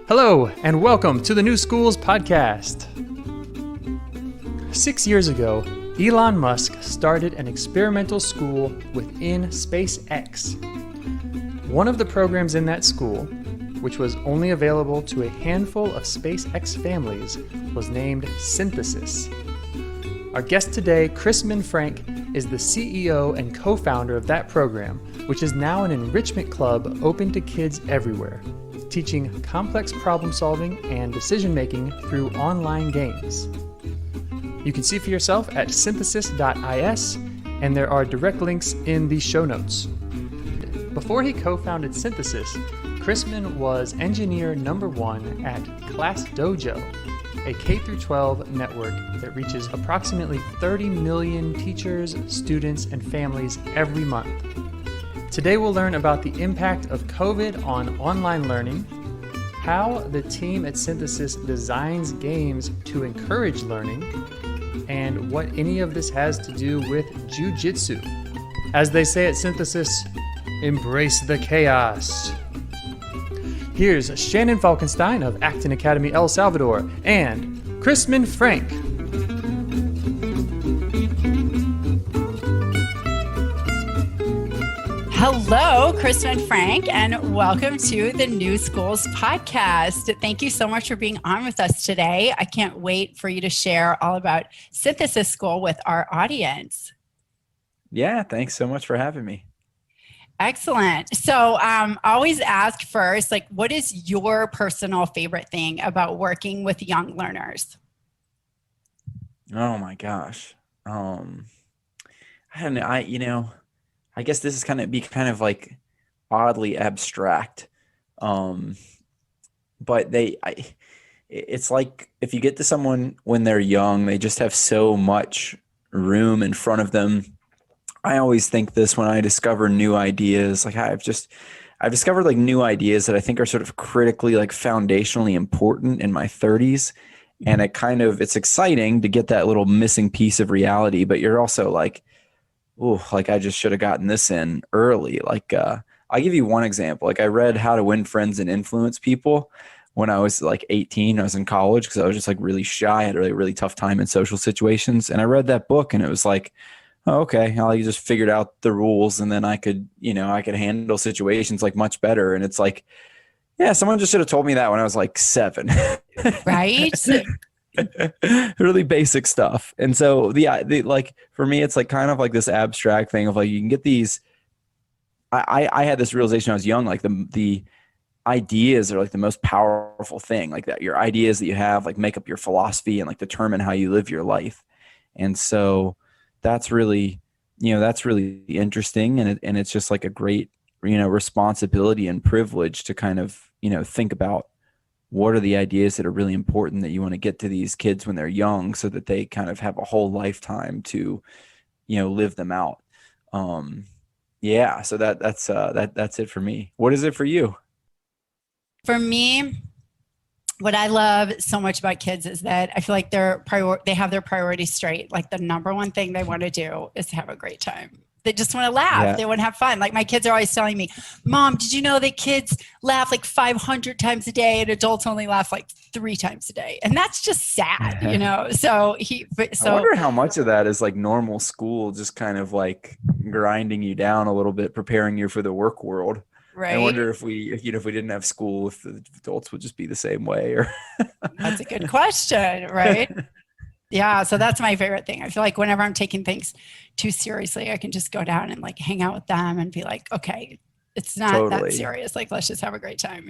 Hello, and welcome to the New Schools Podcast. 6 years ago, Elon Musk started an experimental school within SpaceX. One of the programs in that school, which was only available to a handful of SpaceX families, was named Synthesis. Our guest today, Chrisman Frank, is the CEO and co-founder of that program, which is now an enrichment club open to kids everywhere, teaching complex problem solving and decision making through online games. You can see for yourself at synthesis.is, and there are direct links in the show notes. Before he co-founded Synthesis, Chrisman was engineer number 1 at ClassDojo, a K-12 network that reaches approximately 30 million teachers, students, and families every month. Today we'll learn about the impact of COVID on online learning, how the team at Synthesis designs games to encourage learning, and what any of this has to do with Jiu Jitsu. As they say at Synthesis, embrace the chaos. Here's Shannon Falkenstein of Acton Academy El Salvador and Chrisman Frank. Hello, Chrisman Frank, and welcome to the New Schools Podcast. Thank you so much for being on with us today. I can't wait for you to share all about Synthesis School with our audience. Yeah, thanks so much for having me. Excellent. So always ask first, what is your personal favorite thing about working with young learners? Oh my gosh. I don't know. I guess this is kind of like oddly abstract. But it's like if you get to someone when they're young, they just have so much room in front of them. I always think this when I discover new ideas. Like I've discovered like new ideas that I think are sort of critically, like foundationally important in my 30s. And it's exciting to get that little missing piece of reality, but you're also like, oh, like I just should have gotten this in early. I'll give you one example. Like I read How to Win Friends and Influence People when I was like 18. I was in college because I was just like really shy. I had a really tough time in social situations. And I read that book and it was like, oh, okay, I just figured out the rules and then I could handle situations like much better. And it's like, yeah, someone just should have told me that when I was like 7. Right? Really basic stuff. And so like for me, it's like kind of like this abstract thing of like, you can get these, I had this realization when I was young, like the ideas are like the most powerful thing, like that your ideas that you have like make up your philosophy and like determine how you live your life. And so that's really interesting. And it's just like a great, responsibility and privilege to kind of, think about what are the ideas that are really important that you want to get to these kids when they're young so that they kind of have a whole lifetime to, live them out. So that's it for me. What is it for you? For me, what I love so much about kids is that I feel like they have their priorities straight. Like the number one thing they want to do is have a great time. They just want to laugh. Yeah. They want to have fun. Like my kids are always telling me, Mom, did you know that kids laugh like 500 times a day and adults only laugh like 3 times a day? And that's just sad, So I wonder how much of that is like normal school, just kind of like grinding you down a little bit, preparing you for the work world. Right. I wonder if we didn't have school, if the adults would just be the same way. Or That's a good question, right? Yeah, so that's my favorite thing. I feel like whenever I'm taking things too seriously, I can just go down and like hang out with them and be like, okay, it's not that serious. Like, let's just have a great time,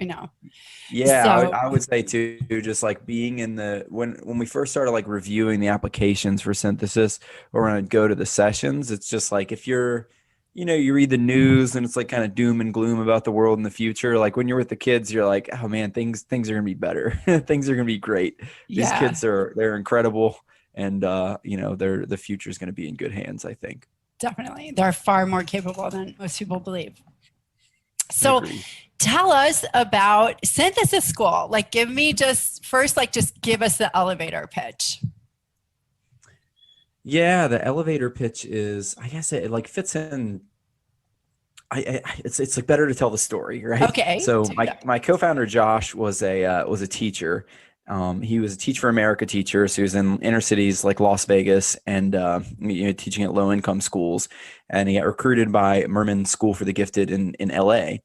Yeah, so, I would say too, just like being in when we first started like reviewing the applications for Synthesis, or when I'd go to the sessions, it's just like if you're you read the news and it's like kind of doom and gloom about the world in the future. Like when you're with the kids, you're like, oh man, things are going to be better. Things are going to be great. These kids they're incredible. And, the future is going to be in good hands, I think. Definitely. They're far more capable than most people believe. So tell us about Synthesis School. Like, give us the elevator pitch. Yeah, the elevator pitch is, I guess it like fits in. It's like better to tell the story, right? Okay. So Do that. my co-founder Josh was a teacher. He was a Teach for America teacher, so he was in inner cities like Las Vegas and teaching at low income schools. And he got recruited by Merman School for the Gifted in LA.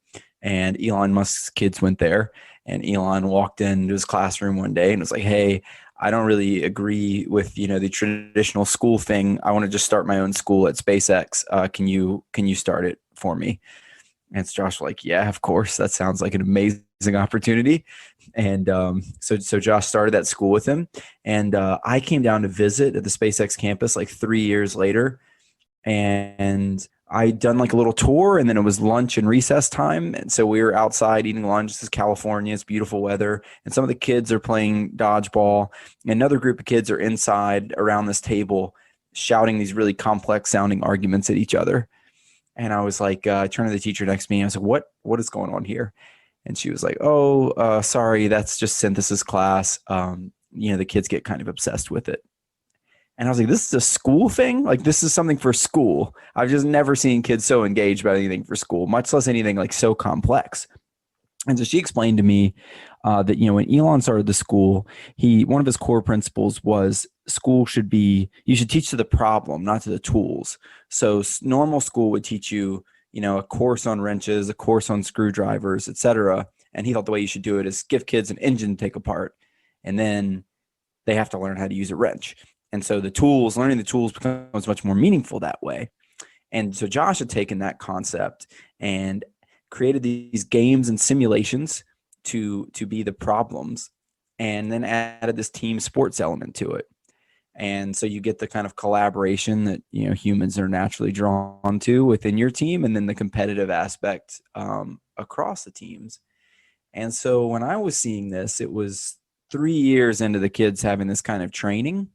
And Elon Musk's kids went there. And Elon walked into his classroom one day and was like, "Hey, I don't really agree with the traditional school thing. I want to just start my own school at SpaceX. Can you start it for me?" And it's Josh like, "Yeah, of course. That sounds like an amazing opportunity." And so Josh started that school with him, and I came down to visit at the SpaceX campus like 3 years later, and I'd done like a little tour, and then it was lunch and recess time. And so we were outside eating lunch. This is California. It's beautiful weather. And some of the kids are playing dodgeball. Another group of kids are inside around this table shouting these really complex sounding arguments at each other. And I was like, I turned to the teacher next to me. And I was like, what is going on here? And she was like, "Oh, sorry, that's just synthesis class. The kids get kind of obsessed with it." And I was like, "This is a school thing? Like, this is something for school." I've just never seen kids so engaged about anything for school, much less anything like so complex. And so she explained to me that, when Elon started the school, one of his core principles was school you should teach to the problem, not to the tools. So normal school would teach you, a course on wrenches, a course on screwdrivers, etc. And he thought the way you should do it is give kids an engine to take apart, and then they have to learn how to use a wrench. And so learning the tools becomes much more meaningful that way. And so Josh had taken that concept and created these games and simulations to be the problems, and then added this team sports element to it. And so you get the kind of collaboration that humans are naturally drawn to within your team, and then the competitive aspect across the teams. And so when I was seeing this, it was 3 years into the kids having this kind of training,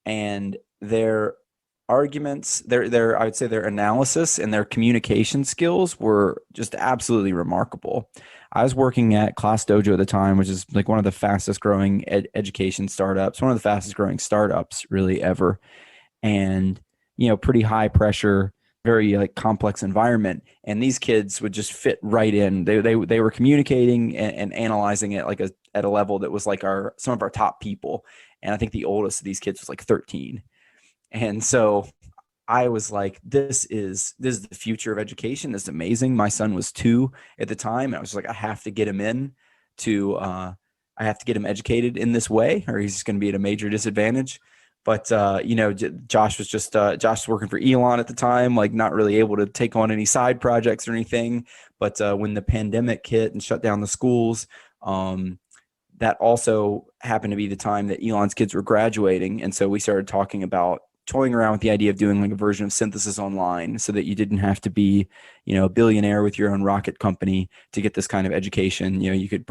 and their arguments, I would say their analysis and their communication skills were just absolutely remarkable. I was working at ClassDojo at the time, which is like one of the fastest growing education startups, one of the fastest growing startups really ever. And, pretty high pressure, very like complex environment. And these kids would just fit right in. They were communicating and analyzing it like at a level that was like some of our top people. And I think the oldest of these kids was like 13. And so I was like, this is the future of education. This is amazing. My son was 2 at the time. And I was like, I have to get him I have to get him educated in this way, or he's going to be at a major disadvantage. But, Josh was working for Elon at the time, like not really able to take on any side projects or anything. But when the pandemic hit and shut down the schools, that also happened to be the time that Elon's kids were graduating. And so we started talking about toying around with the idea of doing like a version of synthesis online, so that you didn't have to be, a billionaire with your own rocket company to get this kind of education. You could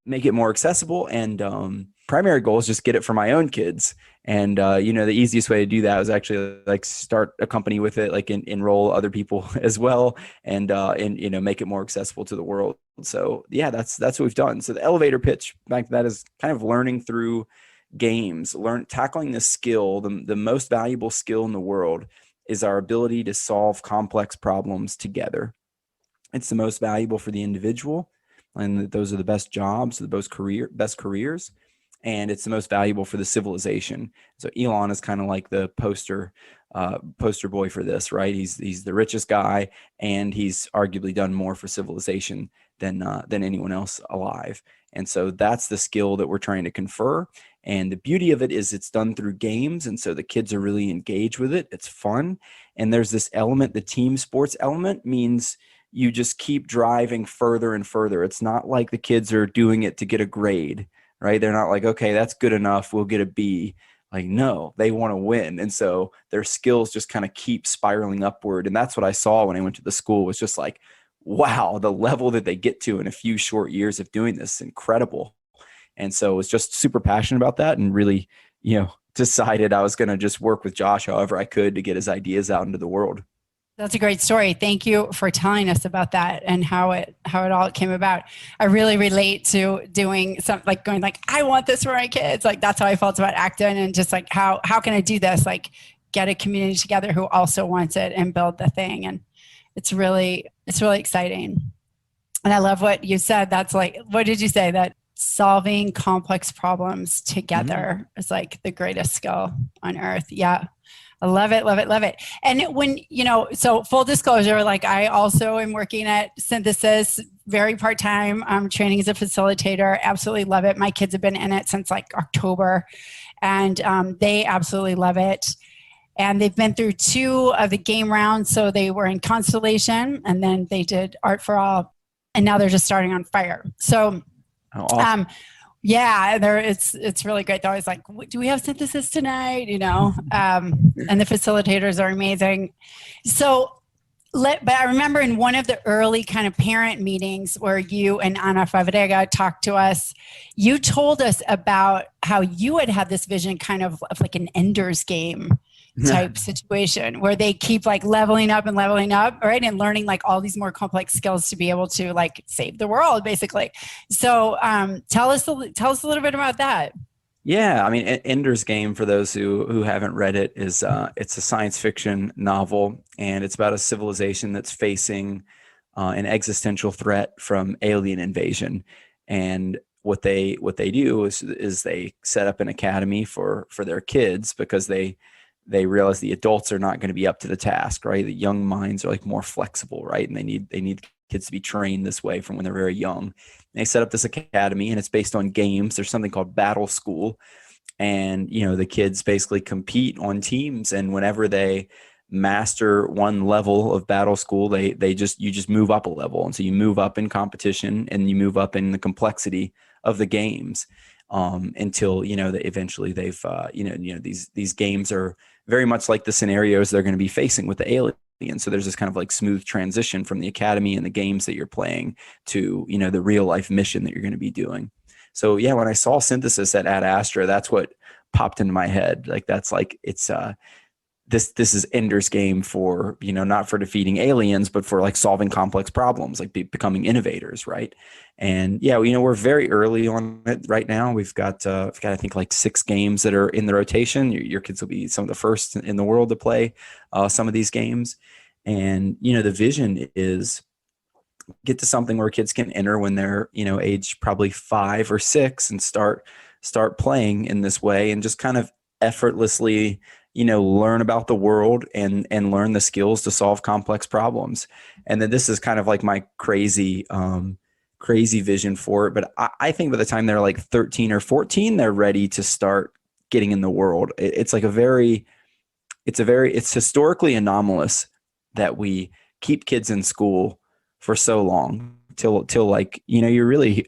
make it more accessible. And primary goal is just get it for my own kids. And, the easiest way to do that was actually like start a company with it, like enroll other people as well, and make it more accessible to the world. So yeah, that's what we've done. So the elevator pitch back to that is kind of learning through games, tackling this skill. The most valuable skill in the world is our ability to solve complex problems together. It's the most valuable for the individual, and those are the best jobs, the best careers, and it's the most valuable for the civilization. So Elon is kind of like the poster boy for this, right? He's the richest guy, and he's arguably done more for civilization than anyone else alive. And so that's the skill that we're trying to confer. And the beauty of it is it's done through games. And so the kids are really engaged with it. It's fun. And there's this element, the team sports element means you just keep driving further and further. It's not like the kids are doing it to get a grade, right? They're not like, okay, that's good enough, we'll get a B. Like, no, they want to win. And so their skills just kind of keep spiraling upward. And that's what I saw when I went to the school, was just like, wow, the level that they get to in a few short years of doing this is incredible. And so I was just super passionate about that, and really, decided I was going to just work with Josh however I could to get his ideas out into the world. That's a great story. Thank you for telling us about that and how it all came about. I really relate to doing something like going like, I want this for my kids. Like, that's how I felt about Acton, and just like, how can I do this? Like, get a community together who also wants it and build the thing. And it's really exciting. And I love what you said. That's like, what did you say? That solving complex problems together is like the greatest skill on earth. Yeah. I love it, love it, love it. And when, so full disclosure, like I also am working at Synthesis, very part-time. I'm training as a facilitator. Absolutely love it. My kids have been in it since like October, and they absolutely love it. And they've been through 2 of the game rounds. So they were in Constellation, and then they did Art for All, and now they're just starting on Fire. So, awesome. yeah, it's really great. They're always like, do we have Synthesis tonight? And the facilitators are amazing. So, but I remember in one of the early kind of parent meetings where you and Ana Fabrega talked to us, you told us about how you had this vision kind of like an Ender's Game type situation where they keep like leveling up, right? And learning like all these more complex skills to be able to like save the world, basically. So tell us a little bit about that. Yeah, I mean, Ender's Game, for those who haven't read it, is it's a science fiction novel, and it's about a civilization that's facing an existential threat from alien invasion. And what they do is they set up an academy for their kids, because they realize the adults are not going to be up to the task, right? The young minds are like more flexible, right? And they need kids to be trained this way from when they're very young. And they set up this academy, and it's based on games. There's something called Battle School, and the kids basically compete on teams, and whenever they master one level of Battle School, you just move up a level. And so you move up in competition, and you move up in the complexity of the games, until that eventually they've these games are very much like the scenarios they're going to be facing with the alien. So there's this kind of like smooth transition from the academy and the games that you're playing to the real life mission that you're going to be doing. So yeah, when I saw Synthesis at Ad Astra, that's what popped into my head. Like that's like it's this is Ender's Game for not for defeating aliens, but for like solving complex problems, like becoming innovators, right? And yeah, we're very early on it right now. We've got I think like 6 games that are in the rotation. Your kids will be some of the first in the world to play some of these games. And the vision is get to something where kids can enter when they're age probably 5 or 6 and start playing in this way, and just kind of effortlessly learn about the world and learn the skills to solve complex problems. And then this is kind of like my crazy vision for it. But I think by the time they're like 13 or 14, they're ready to start getting in the world. It's historically anomalous that we keep kids in school for so long till like, you're really,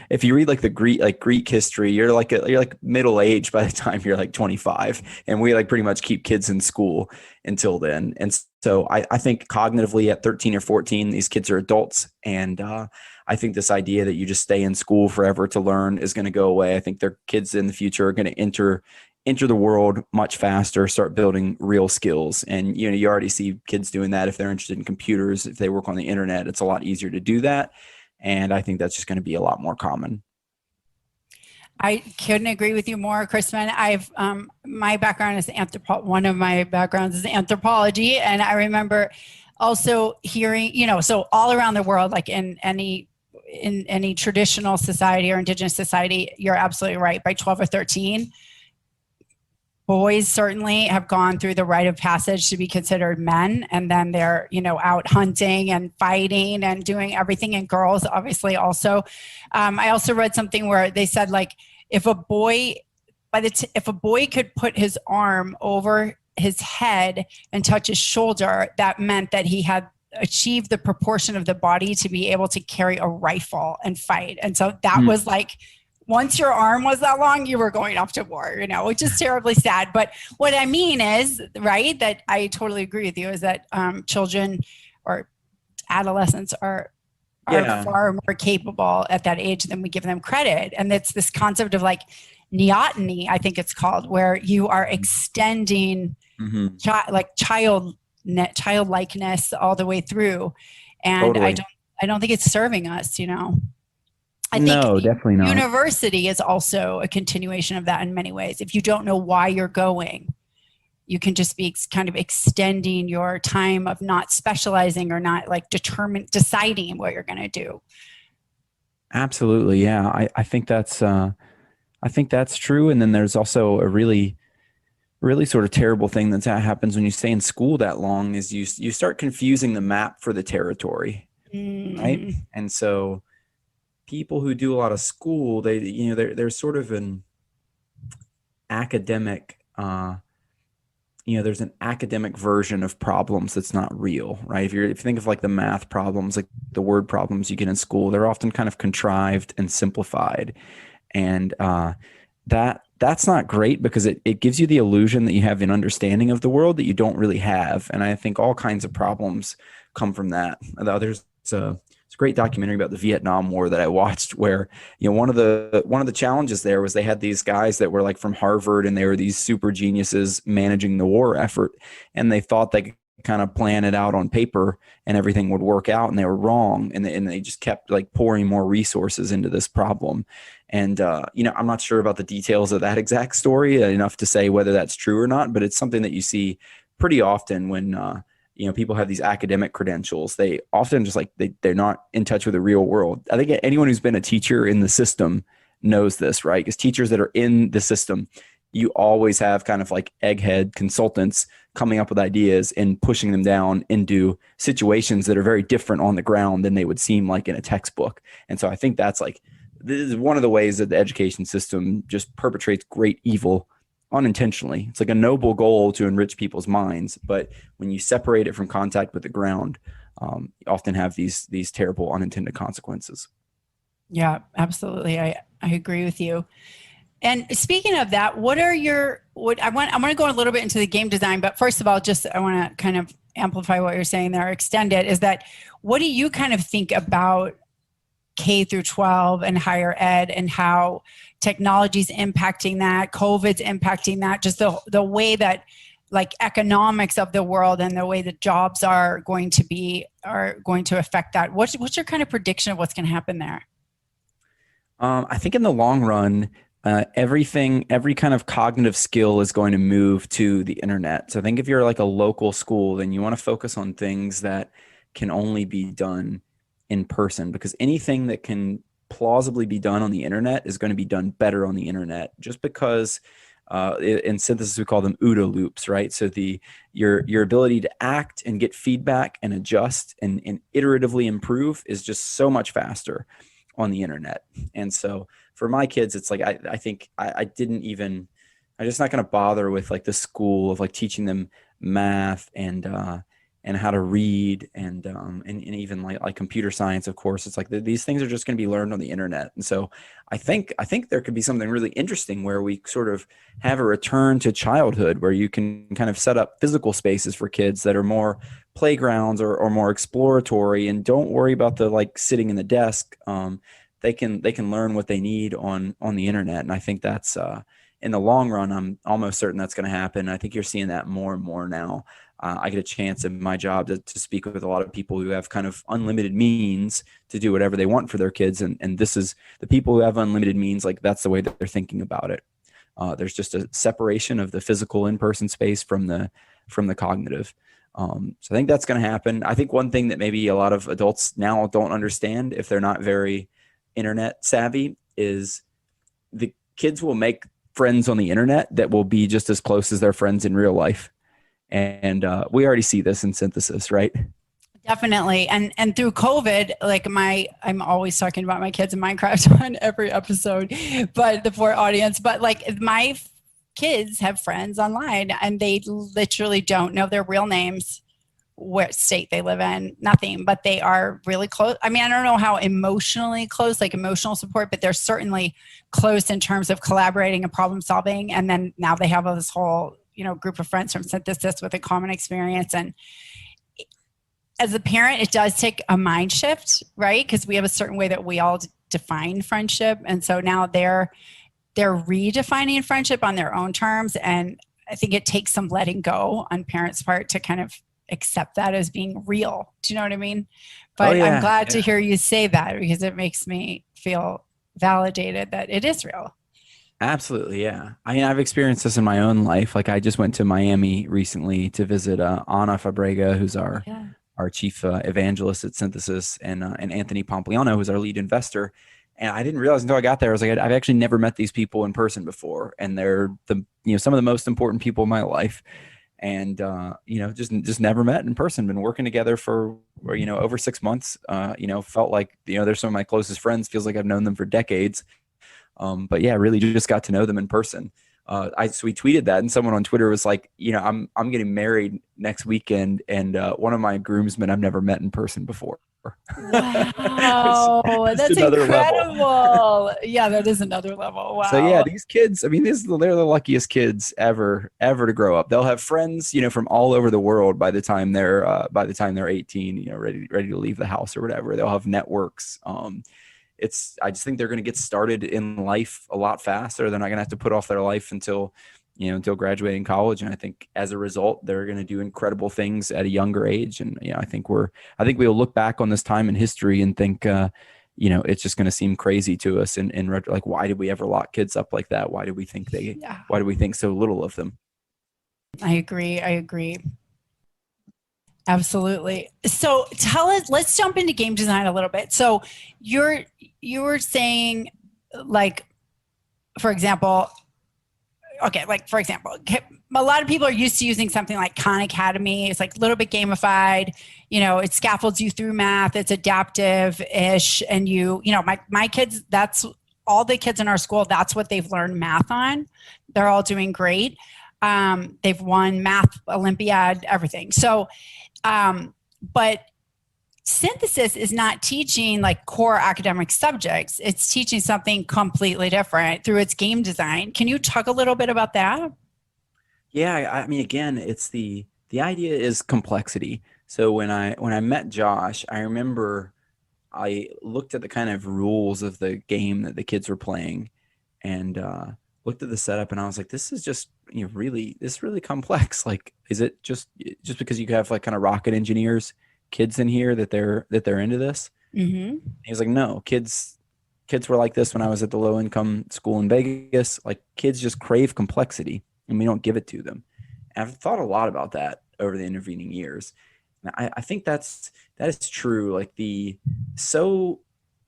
if you read like the Greek history, you're like middle age by the time you're like 25, and we like pretty much keep kids in school until then. And so I think cognitively at 13 or 14, these kids are adults. And I think this idea that you just stay in school forever to learn is going to go away. I think their kids in the future are going to enter the world much faster, start building real skills. And, you already see kids doing that. If they're interested in computers, if they work on the internet, it's a lot easier to do that. And I think that's just going to be a lot more common. I couldn't agree with you more, Chrisman. My background is one of my backgrounds is anthropology. And I remember also hearing, so all around the world, like in any traditional society or indigenous society, you're absolutely right. By 12 or 13, boys certainly have gone through the rite of passage to be considered men, and then they're out hunting and fighting and doing everything. And girls obviously also. I also read something where they said like if a boy could put his arm over his head and touch his shoulder, that meant that he had achieved the proportion of the body to be able to carry a rifle and fight. And so that was like, once your arm was that long, you were going off to war, which is terribly sad. But what I mean is, right, that I totally agree with you, is that children or adolescents are far more capable at that age than we give them credit. And it's this concept of like neoteny, I think it's called, where you are extending childlikeness all the way through. And totally. I don't think it's serving us, I think definitely not. University is also a continuation of that in many ways. If you don't know why you're going, you can just be kind of extending your time of not specializing or not like deciding what you're going to do. Absolutely. Yeah. I think that's true. And then there's also a really sort of terrible thing that happens when you stay in school that long is you start confusing the map for the territory. Right. And so people who do a lot of school, there's sort of an academic, there's an academic version of problems that's not real, right? If you think of like the math problems, like the word problems you get in school, they're often kind of contrived and simplified. And that's not great because it gives you the illusion that you have an understanding of the world that you don't really have. And I think all kinds of problems come from that. There's a great documentary about the Vietnam War that I watched where, one of the challenges there was they had these guys that were like from Harvard and they were these super geniuses managing the war effort. And they thought they could kind of plan it out on paper and everything would work out, and they were wrong. And they just kept like pouring more resources into this problem. And, I'm not sure about the details of that exact story enough to say whether that's true or not, but it's something that you see pretty often when, people have these academic credentials. They often just like, they're not in touch with the real world. I think anyone who's been a teacher in the system knows this, right? Because teachers that are in the system, you always have kind of like egghead consultants coming up with ideas and pushing them down into situations that are very different on the ground than they would seem like in a textbook. And so I think that's like, this is one of the ways that the education system just perpetrates great evil unintentionally. It's like a noble goal to enrich people's minds, but when you separate it from contact with the ground, you often have these terrible unintended consequences. Yeah, absolutely. I agree with you. And speaking of that, I want to go a little bit into the game design, but first of all, I want to kind of amplify what you're saying there, extend it, is that what do you kind of think about K through 12 and higher ed and how technology's impacting that, COVID's impacting that, just the way that like economics of the world and the way that jobs are going to affect that. What's your kind of prediction of what's going to happen there? I think in the long run, every kind of cognitive skill is going to move to the internet. So I think if you're like a local school, then you want to focus on things that can only be done in person, because anything that can plausibly be done on the internet is going to be done better on the internet, just because in synthesis we call them OODA loops, right? So your ability to act and get feedback and adjust and iteratively improve is just so much faster on the internet. And so for my kids, it's like I think I'm just not going to bother with like the school of like teaching them math and how to read and even like computer science. Of course, it's like these things are just going to be learned on the internet. And so I think there could be something really interesting where we sort of have a return to childhood, where you can kind of set up physical spaces for kids that are more playgrounds or more exploratory, and don't worry about the like sitting in the desk. They can learn what they need on the internet. And I think that's in the long run, I'm almost certain that's going to happen. I think you're seeing that more and more now. I get a chance in my job to speak with a lot of people who have kind of unlimited means to do whatever they want for their kids. And this is the people who have unlimited means, like that's the way that they're thinking about it. There's just a separation of the physical in-person space from the cognitive. So I think that's going to happen. I think one thing that maybe a lot of adults now don't understand, if they're not very internet savvy, is the kids will make friends on the internet that will be just as close as their friends in real life. And we already see this in synthesis, right? Definitely. And through COVID, like I'm always talking about my kids in Minecraft on every episode, but the poor audience, but like my kids have friends online and they literally don't know their real names, what state they live in, nothing, but they are really close. I mean, I don't know how emotionally close, like emotional support, but they're certainly close in terms of collaborating and problem solving. And then now they have this whole, group of friends from synthesis with a common experience. And as a parent, it does take a mind shift, right? Because we have a certain way that we all define friendship. And so now they're redefining friendship on their own terms. And I think it takes some letting go on parents' part to kind of accept that as being real. Do you know what I mean? But I'm glad to hear you say that, because it makes me feel validated that it is real. Absolutely, yeah. I mean, I've experienced this in my own life. Like I just went to Miami recently to visit Ana Fabrega, who's Yeah. our chief evangelist at Synthesis, and Anthony Pompliano, who's our lead investor. And I didn't realize until I got there, I was like, I've actually never met these people in person before, and they're some of the most important people in my life. And just never met in person. Been working together for over 6 months. Felt like they're some of my closest friends. Feels like I've known them for decades. But yeah, really just got to know them in person. So we tweeted that, and someone on Twitter was like, I'm getting married next weekend, and one of my groomsmen I've never met in person before. Wow, It's that's another level. incredible. Yeah, that is another level. So yeah, Wow. these kids, I mean, they're the luckiest kids ever to grow up. They'll have friends, from all over the world by the time they're 18, ready to leave the house or whatever. They'll have networks. I just think they're going to get started in life a lot faster. They're not going to have to put off their life until graduating college. And I think as a result, they're going to do incredible things at a younger age. And, I think we'll look back on this time in history and think, it's just going to seem crazy to us. And like, why did we ever lock kids up like that? Why did we think Yeah, why do we think so little of them? I agree. Absolutely. So tell us, let's jump into game design a little bit. So you were saying, like, for example, a lot of people are used to using something like Khan Academy. It's like a little bit gamified, it scaffolds you through math. It's adaptive ish. And my kids, that's all the kids in our school. That's what they've learned math on. They're all doing great. They've won math Olympiad, everything. So, but Synthesis is not teaching like core academic subjects. It's teaching something completely different through its game design. Can you talk a little bit about that? Yeah. I mean, again, it's the idea is complexity. So when I met Josh, I remember I looked at the kind of rules of the game that the kids were playing, and looked at the setup, and I was like, this is just really complex. Like, is it just because you have like kind of rocket engineers kids in here that they're into this? Mm-hmm. He was like, no, kids were like this when I was at the low income school in Vegas. Like, kids just crave complexity, and we don't give it to them. And I've thought a lot about that over the intervening years. And I think that is true. Like, so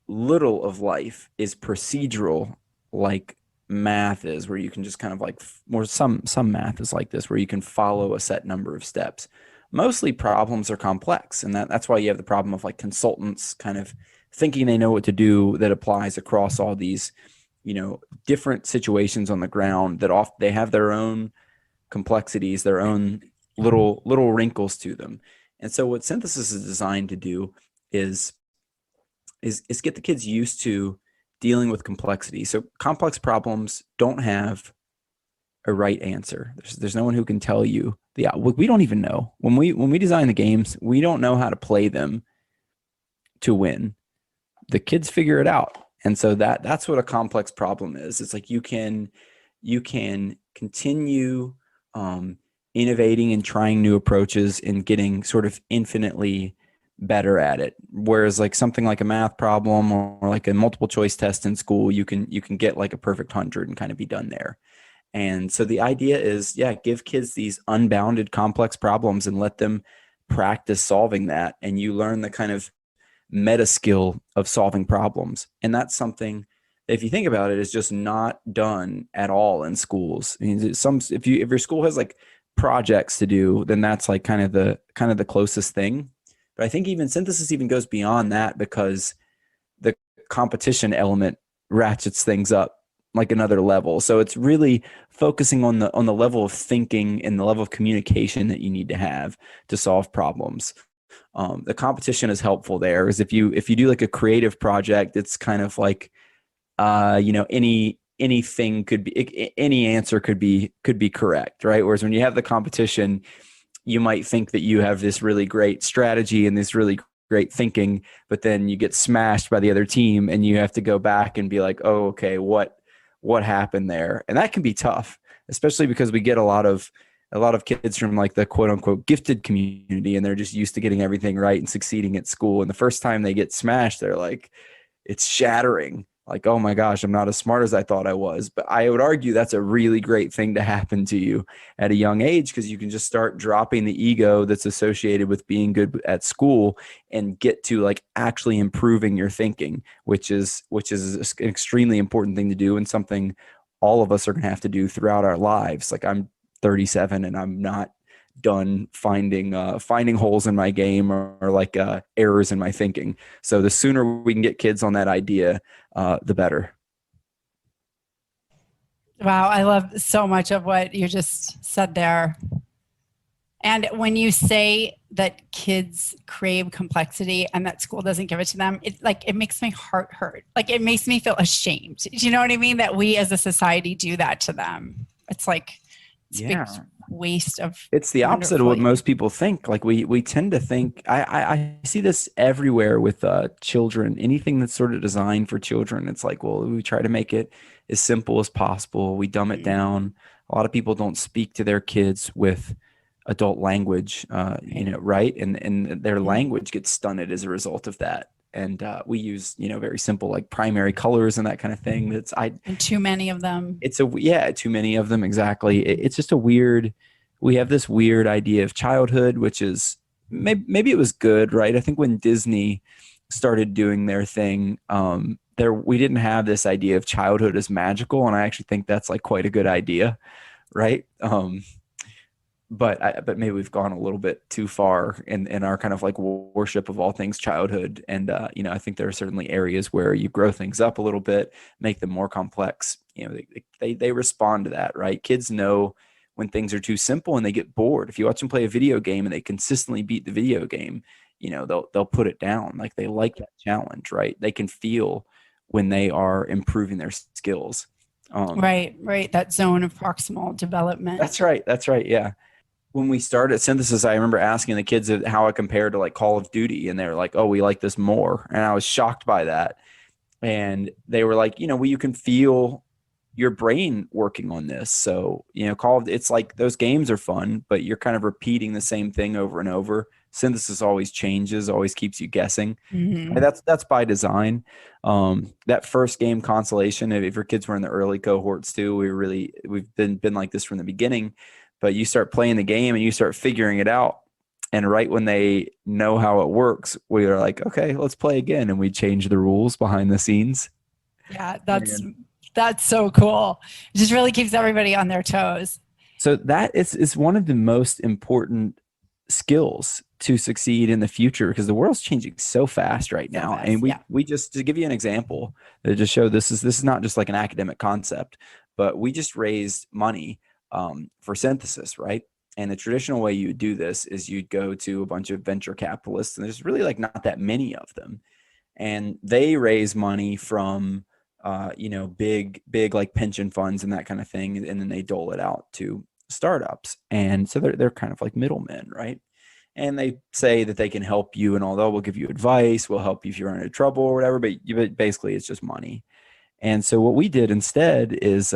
little of life is procedural, like math is, where you can just kind of like, or some math is like this, where you can follow a set number of steps. Mostly problems are complex, and that's why you have the problem of like consultants kind of thinking they know what to do, that applies across all these different situations on the ground, that they have their own complexities, their own little wrinkles to them. And so what Synthesis is designed to do is get the kids used to dealing with complexity. So complex problems don't have a right answer. There's no one who can tell you we don't even know. When we design the games, we don't know how to play them to win. The kids figure it out. And so that's what a complex problem is. It's like you can continue innovating and trying new approaches and getting sort of infinitely better at it. Whereas like something like a math problem or like a multiple choice test in school, you can get like a perfect 100 and kind of be done there. And so the idea is, give kids these unbounded complex problems and let them practice solving that. And you learn the kind of meta skill of solving problems. And that's something, if you think about it, is just not done at all in schools. I mean, if your school has like projects to do, then that's like kind of the closest thing. But I think even Synthesis even goes beyond that, because the competition element ratchets things up like another level. So it's really focusing on the level of thinking and the level of communication that you need to have to solve problems. The competition is helpful there, because if you do like a creative project, it's kind of like anything could be, any answer could be correct, right? Whereas when you have the competition, you might think that you have this really great strategy and this really great thinking, but then you get smashed by the other team and you have to go back and be like, oh, okay, what happened there? And that can be tough, especially because we get a lot of kids from like the quote unquote gifted community, and they're just used to getting everything right and succeeding at school. And the first time they get smashed, they're like, it's shattering. like, oh my gosh, I'm not as smart as I thought I was. But I would argue that's a really great thing to happen to you at a young age, because you can just start dropping the ego that's associated with being good at school and get to like actually improving your thinking, which is an extremely important thing to do, and something all of us are going to have to do throughout our lives. Like, I'm 37 and I'm not done finding holes in my game or like errors in my thinking. So the sooner we can get kids on that idea, the better. Wow, I love so much of what you just said there. And when you say that kids crave complexity and that school doesn't give it to them, it makes my heart hurt. Like, it makes me feel ashamed. Do you know what I mean? That we as a society do that to them. It's like, it's a big waste of. It's the opposite of what most people think. Like, we tend to think, I see this everywhere with children, anything that's sort of designed for children. It's like, well, we try to make it as simple as possible. We dumb it down. A lot of people don't speak to their kids with adult language, right? And their language gets stunted as a result of that. And we use, very simple, like primary colors and that kind of thing. And too many of them. Too many of them. Exactly. It's just we have this weird idea of childhood, which is maybe it was good, right? I think when Disney started doing their thing, we didn't have this idea of childhood as magical. And I actually think that's like quite a good idea. Right. But maybe we've gone a little bit too far in our kind of like worship of all things childhood. And, I think there are certainly areas where you grow things up a little bit, make them more complex. They respond to that, right? Kids know when things are too simple and they get bored. If you watch them play a video game and they consistently beat the video game, they'll put it down. Like, they like that challenge, right? They can feel when they are improving their skills. Right. That zone of proximal development. That's right. Yeah. When we started Synthesis, I remember asking the kids how it compared to like Call of Duty, and they were like, oh, we like this more. And I was shocked by that. And they were like, well, you can feel your brain working on this. So, it's like those games are fun, but you're kind of repeating the same thing over and over. Synthesis always changes, always keeps you guessing. Mm-hmm. And that's by design. That first game, Constellation, if your kids were in the early cohorts too, we've been like this from the beginning. But you start playing the game and you start figuring it out. And right when they know how it works, we are like, okay, let's play again. And we change the rules behind the scenes. Yeah, that's so cool. It just really keeps everybody on their toes. So that is one of the most important skills to succeed in the future, because the world's changing so fast right now. And we just, to give you an example, to just show this is not just like an academic concept, but we just raised money for Synthesis, right? And the traditional way you would do this is you'd go to a bunch of venture capitalists, and there's really like not that many of them, and they raise money from big like pension funds and that kind of thing, and then they dole it out to startups. And so they're kind of like middlemen, right? And they say that they can help you, and although we'll give you advice, we'll help you if you're in trouble or whatever, but basically it's just money. And so what we did instead is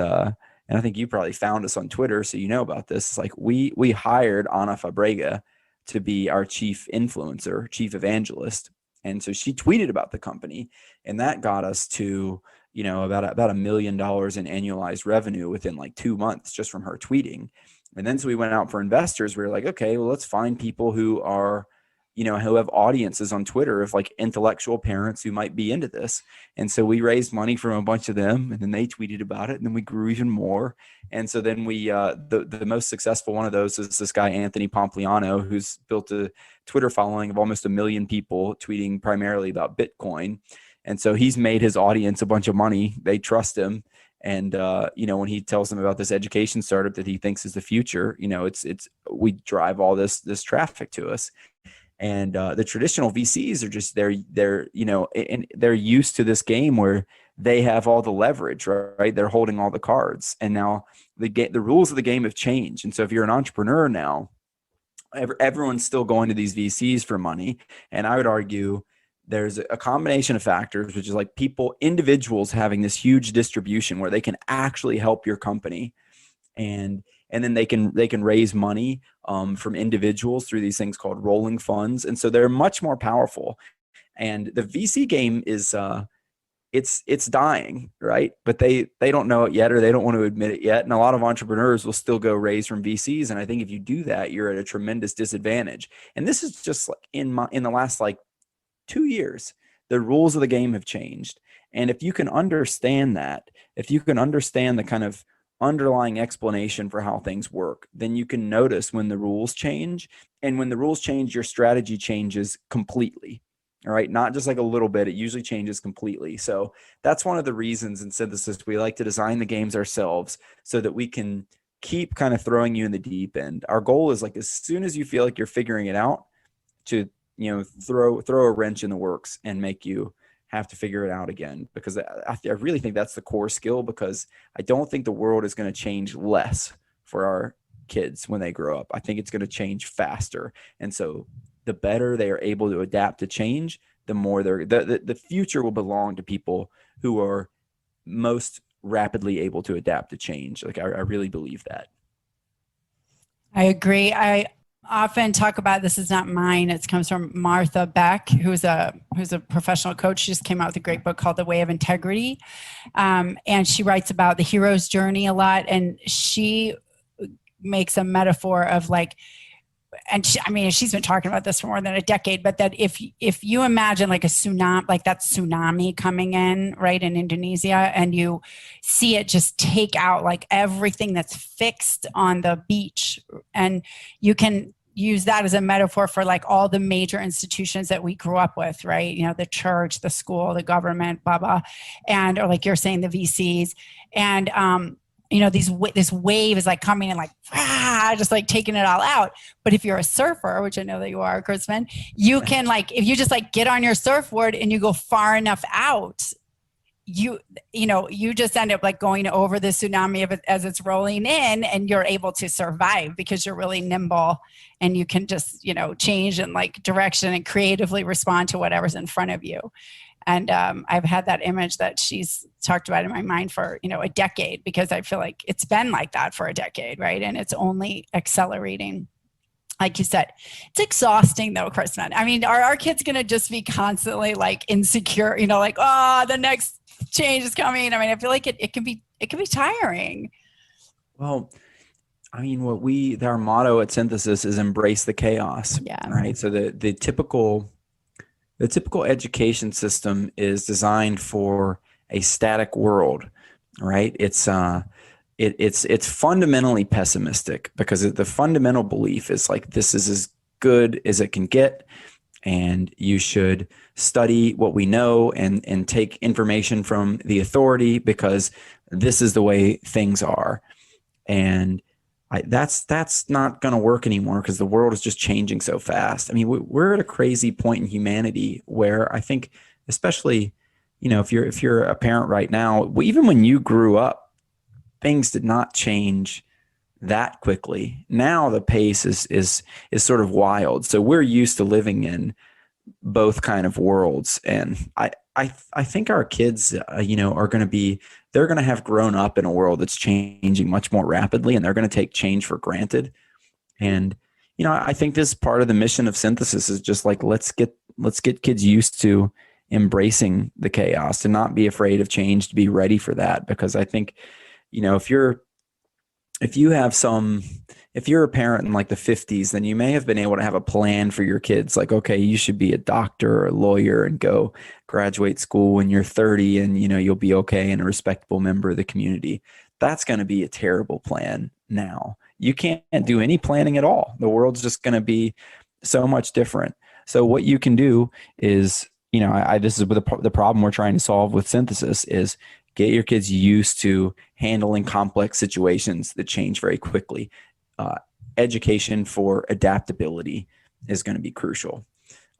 and I think you probably found us on Twitter, so you know about this. It's like we hired Ana Fabrega to be our chief influencer, chief evangelist. And so she tweeted about the company, and that got us to, about $1 million in annualized revenue within like 2 months just from her tweeting. And then so we went out for investors. We were like, okay, well, let's find people who are, who have audiences on Twitter of like intellectual parents who might be into this. And so we raised money from a bunch of them, and then they tweeted about it, and then we grew even more. And so then we, the most successful one of those is this guy, Anthony Pompliano, who's built a Twitter following of almost 1 million people tweeting primarily about Bitcoin. And so he's made his audience a bunch of money. They trust him. And, when he tells them about this education startup that he thinks is the future, we drive all this traffic to us. And the traditional VCs are just they're used to this game where they have all the leverage, right? They're holding all the cards, and now the rules of the game have changed. And so if you're an entrepreneur now, everyone's still going to these VCs for money. And I would argue there's a combination of factors, which is like individuals having this huge distribution where they can actually help your company, and then they can raise money from individuals through these things called rolling funds. And so they're much more powerful. And the VC game is it's dying, right? But they don't know it yet, or they don't want to admit it yet. And a lot of entrepreneurs will still go raise from VCs. And I think if you do that, you're at a tremendous disadvantage. And this is just like in the last like 2 years, the rules of the game have changed. And if you can understand that, if you can understand the kind of underlying explanation for how things work, then you can notice when the rules change. And when the rules change, your strategy changes completely. All right. Not just like a little bit. It usually changes completely. So that's one of the reasons in Synthesis, we like to design the games ourselves so that we can keep kind of throwing you in the deep end. Our goal is like, as soon as you feel like you're figuring it out, to, throw a wrench in the works and make you have to figure it out again, because I really think that's the core skill, because I don't think the world is going to change less for our kids when they grow up. I think it's going to change faster. And so the better they are able to adapt to change, the more the future will belong to people who are most rapidly able to adapt to change. Like I really believe that. I agree. I often talk about, this is not mine, it comes from Martha Beck, who's a professional coach. She just came out with a great book called The Way of Integrity. And she writes about the hero's journey a lot. And she makes a metaphor of like, and she's been talking about this for more than a decade, but that if you imagine like a tsunami, like that tsunami coming in, right, in Indonesia, and you see it just take out like everything that's fixed on the beach, and you can use that as a metaphor for like all the major institutions that we grew up with, right? The church, the school, the government, blah, blah. And, or like you're saying, the VCs. And, this wave is like coming and like, just like taking it all out. But if you're a surfer, which I know that you are, Chrisman, you can like, if you just like get on your surfboard and you go far enough out, you just end up like going over the tsunami of it as it's rolling in, and you're able to survive because you're really nimble and you can just, change and like direction and creatively respond to whatever's in front of you. And I've had that image that she's talked about in my mind for, a decade, because I feel like it's been like that for a decade, right? And it's only accelerating. Like you said, it's exhausting though, Chrisman. Are our kids going to just be constantly like insecure, like, oh, the next change is coming? I feel like it can be tiring. Well, our motto at Synthesis is embrace the chaos. Yeah. Right. So the typical education system is designed for a static world, right? It's fundamentally pessimistic, because the fundamental belief is like, this is as good as it can get, and you should study what we know and take information from the authority, because this is the way things are. And that's not going to work anymore, because the world is just changing so fast. We're at a crazy point in humanity where I think, especially, if you're a parent right now, even when you grew up, things did not change that quickly. Now the pace is sort of wild. So we're used to living in both kind of worlds. And I think our kids, are they're going to have grown up in a world that's changing much more rapidly, and they're going to take change for granted. And, I think this part of the mission of Synthesis is just like, let's get kids used to embracing the chaos, to not be afraid of change, to be ready for that. Because I think, if you're a parent in like the 50s, then you may have been able to have a plan for your kids. Like, okay, you should be a doctor or a lawyer and go graduate school when you're 30, and, you'll be okay and a respectable member of the community. That's going to be a terrible plan now. You can't do any planning at all. The world's just going to be so much different. So what you can do is, this is the problem we're trying to solve with Synthesis, is get your kids used to handling complex situations that change very quickly. Education for adaptability is going to be crucial.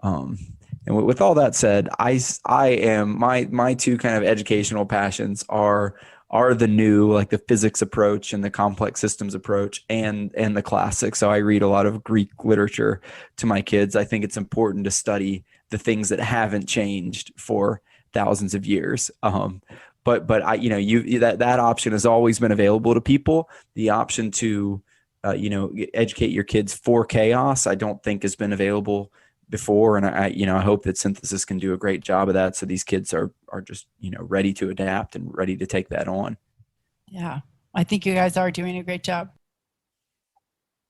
And with all that said, I am my two kind of educational passions are the new, like the physics approach and the complex systems approach, and the classics. So I read a lot of Greek literature to my kids. I think it's important to study the things that haven't changed for thousands of years. But that option has always been available to people. The option to educate your kids for chaos, I don't think has been available before. And I hope that synthesis can do a great job of that. So these kids are just, ready to adapt and ready to take that on. Yeah. I think you guys are doing a great job.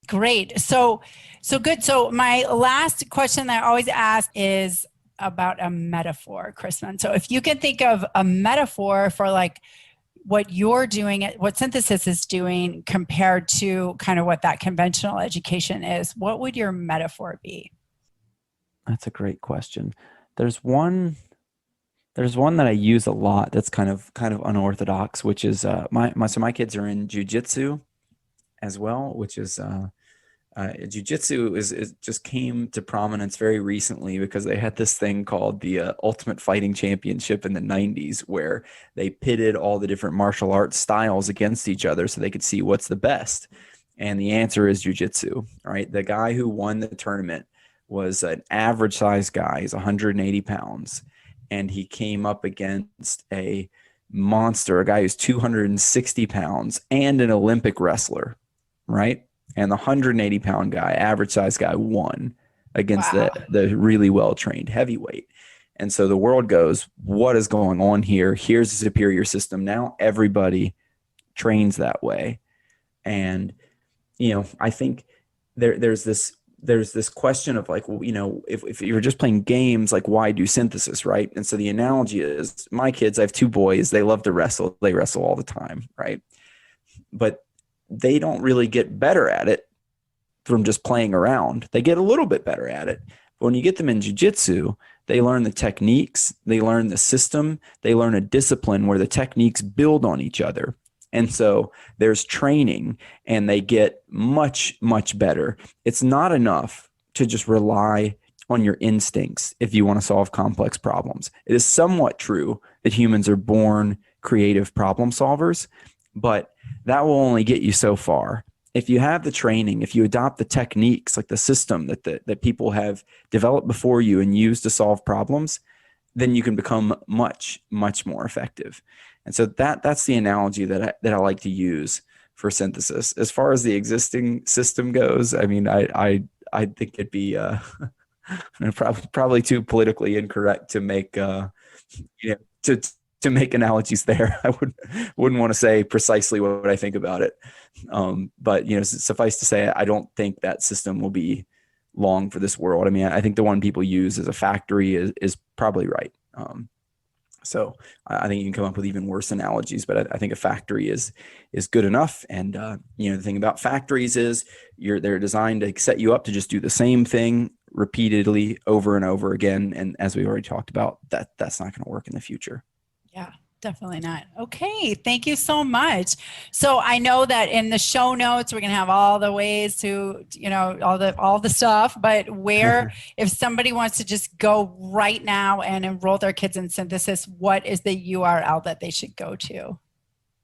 Great. So good. So my last question that I always ask is about a metaphor, Chrisman. So if you can think of a metaphor for like what you're doing, what synthesis is doing compared to kind of what that conventional education is, what would your metaphor be? That's a great question. There's one that I use a lot that's kind of unorthodox, which is my kids are in Jiu Jitsu as well, which is Jiu Jitsu is just came to prominence very recently because they had this thing called the Ultimate Fighting Championship in the 90s, where they pitted all the different martial arts styles against each other so they could see what's the best. And the answer is Jiu Jitsu, right? The guy who won the tournament was an average size guy. He's 180 pounds. And he came up against a monster, a guy who's 260 pounds and an Olympic wrestler, right? And the 180 pound guy, average size guy, won against the really well-trained heavyweight. And so the world goes, what is going on here? Here's a superior system. Now everybody trains that way. And, I think there's this question of like, well, if you're just playing games, like why do synthesis, right? And so the analogy is my kids, I have two boys, they love to wrestle. They wrestle all the time, right? But they don't really get better at it from just playing around. They get a little bit better at it. But when you get them in jiu-jitsu, they learn the techniques, they learn the system, they learn a discipline where the techniques build on each other. And so there's training and they get much, much better. It's not enough to just rely on your instincts if you want to solve complex problems. It is somewhat true that humans are born creative problem solvers, but that will only get you so far. If you have the training, if you adopt the techniques, like the system that people have developed before you and used to solve problems, then you can become much, much more effective. And so that's the analogy that I like to use for synthesis. As far as the existing system goes, I mean, I think it'd be probably too politically incorrect to make to make analogies there. I wouldn't want to say precisely what I think about it. But suffice to say, I don't think that system will be long for this world. I mean, I think the one people use as a factory is probably right. So I think you can come up with even worse analogies, but I think a factory is good enough. And the thing about factories is they're designed to set you up to just do the same thing repeatedly over and over again. And as we already talked about, that's not going to work in the future. Yeah, definitely not. Okay, thank you so much. So I know that in the show notes we're gonna have all the ways to, all the stuff. But where, if somebody wants to just go right now and enroll their kids in synthesis, what is the URL that they should go to?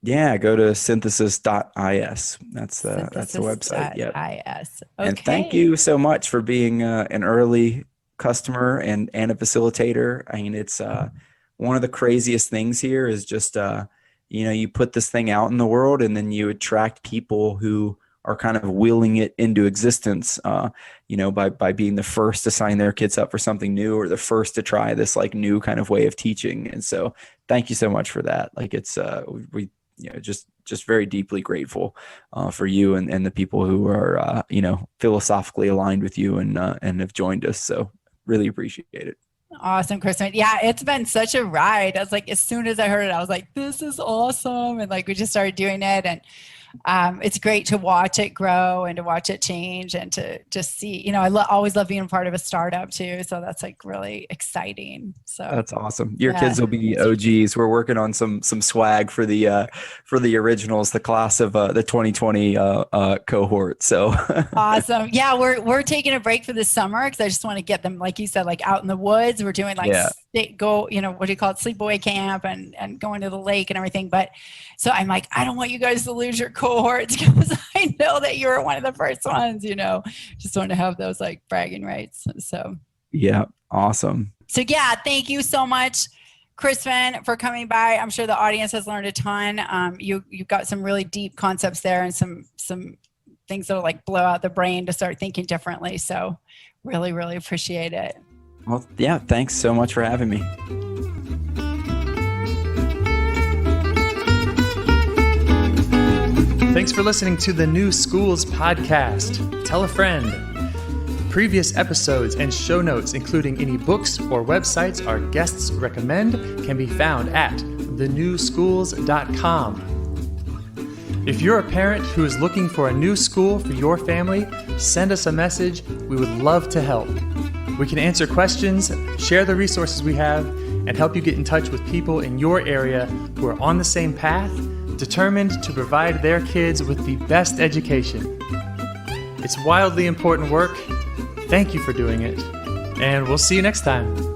Yeah, go to synthesis.is. That's the website. Yeah. .is. Okay. And thank you so much for being an early customer and a facilitator. I mean, it's one of the craziest things here is just, you put this thing out in the world and then you attract people who are kind of willing it into existence, by being the first to sign their kids up for something new or the first to try this like new kind of way of teaching. And so thank you so much for that. Like it's, just very deeply grateful for you and the people who are, philosophically aligned with you and have joined us. So really appreciate it. Awesome, Chrisman. Yeah, it's been such a ride. I was like, as soon as I heard it, I was like, this is awesome. And like, we just started doing it. And it's great to watch it grow and to watch it change and to just see, I always love being a part of a startup too. So that's like really exciting. So that's awesome. Your kids will be OGs. We're working on some swag for the originals, the class of the 2020 cohort. So awesome. Yeah, we're taking a break for the summer because I just want to get them, like you said, like out in the woods. We're doing like what do you call it, sleepaway camp and going to the lake and everything. But so I'm like, I don't want you guys to lose your cohorts because I know that you were one of the first ones, just want to have those like bragging rights. So yeah, awesome. So yeah, thank you so much, Chrisman, for coming by. I'm sure the audience has learned a ton. You've got some really deep concepts there and some things that'll like blow out the brain to start thinking differently. So Really, really appreciate it. Well, yeah, thanks so much for having me. Thanks for listening to the New Schools podcast. Tell a friend. Previous episodes and show notes, including any books or websites our guests recommend, can be found at thenewschools.com. If you're a parent who is looking for a new school for your family, send us a message. We would love to help. We can answer questions, share the resources we have, and help you get in touch with people in your area who are on the same path, determined to provide their kids with the best education. It's wildly important work. Thank you for doing it, and we'll see you next time.